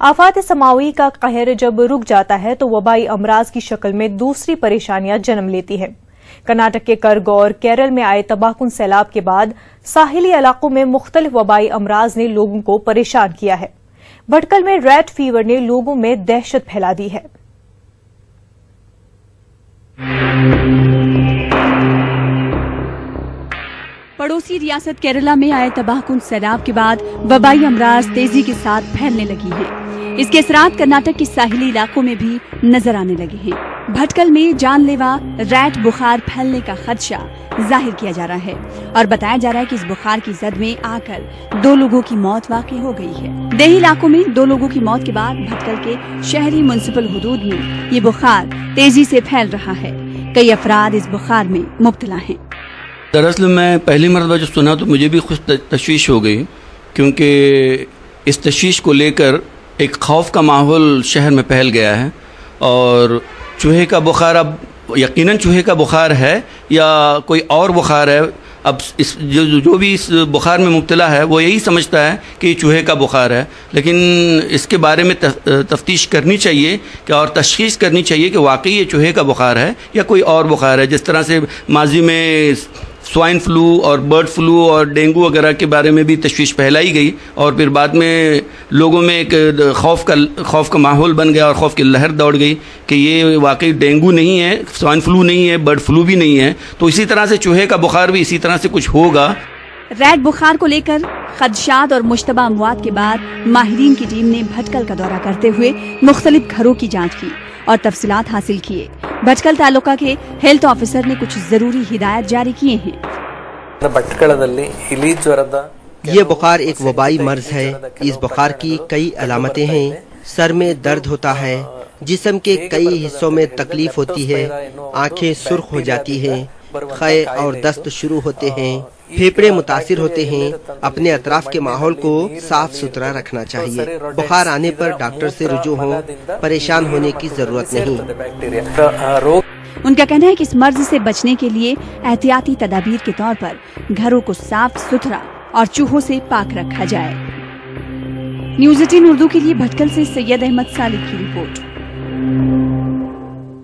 आफात समावी का कहर जब रुक जाता है तो वबाई अमराज की शक्ल में दूसरी परेशानियां जन्म लेती हैं। कर्नाटक के कर्ग और केरल में आए तबाहकुन सैलाब के बाद साहिली इलाकों में मुख्तलिफ वबाई अमराज ने लोगों को परेशान किया है। भटकल में रैट फीवर ने लोगों में दहशत फैला दी है। पड़ोसी रियासत केरला में आए तबाहकुन सैलाब के बाद वबाई अमराज तेजी के साथ फैलने लगी हैं। इसके असरात कर्नाटक के साहिली इलाकों में भी नजर आने लगे हैं। भटकल में जानलेवा रैट बुखार फैलने का खदशा जाहिर किया जा रहा है और बताया जा रहा है कि इस बुखार की जद में आकर 2 लोगों की मौत वाकई हो गई है। देही इलाकों में 2 लोगों की मौत के बाद भटकल के शहरी म्युनिसिपल हुदूद में ये बुखार तेजी से फैल रहा है। कई अफराद इस बुखार में मुब्तला हैं। दरअसल मैं पहली मरतबा जब सुना तो मुझे भी खुद तशवीश हो गई, क्योंकि इस तशवीश को लेकर एक खौफ का माहौल शहर में फैल गया है। और चूहे का बुखार, अब यकीनन चूहे का बुखार है या कोई और बुखार है, अब इस जो भी इस बुखार में मुब्तला है वो यही समझता है कि चूहे का बुखार है, लेकिन इसके बारे में तफ्तीश करनी चाहिए कि और तशख़ीस करनी चाहिए कि वाकई ये चूहे का बुखार है या कोई और बुखार है। जिस तरह से माजी में स्वाइन फ्लू और बर्ड फ्लू और डेंगू वगैरह के बारे में भी तशवीश फैलाई गई और फिर बाद में लोगों में एक खौफ का माहौल बन गया और खौफ की लहर दौड़ गई कि ये वाकई डेंगू नहीं है, स्वाइन फ्लू नहीं है, बर्ड फ्लू भी नहीं है। तो इसी तरह से चूहे का बुखार भी इसी तरह से कुछ होगा। रैट बुखार को लेकर खदशात और मुश्तबा अमवात के बाद माहिरीन की टीम ने भटकल का दौरा करते हुए मुख्तलिफ घरों की जाँच की और तफसीलात हासिल किए। भटकल तालुका के हेल्थ ऑफिसर ने कुछ जरूरी हिदायत जारी किए हैं। ये बुखार एक वबाई मर्ज है। इस बुखार की कई अलामतें हैं। सर में दर्द होता है, जिस्म के कई हिस्सों में तकलीफ होती है, आंखें सुर्ख हो जाती हैं, खे और दस्त शुरू होते हैं, फेफड़े मुतासिर होते हैं। अपने अतराफ के माहौल को साफ सुथरा रखना चाहिए। बुखार आने पर डॉक्टर से रुजू हो, परेशान होने की जरूरत नहीं। उनका कहना है कि इस मर्ज से बचने के लिए एहतियाती तदाबीर के तौर पर घरों को साफ सुथरा और चूहों से पाक रखा जाए। न्यूज़ 18 उर्दू के लिए भटकल से सैयद अहमद सालिक की रिपोर्ट।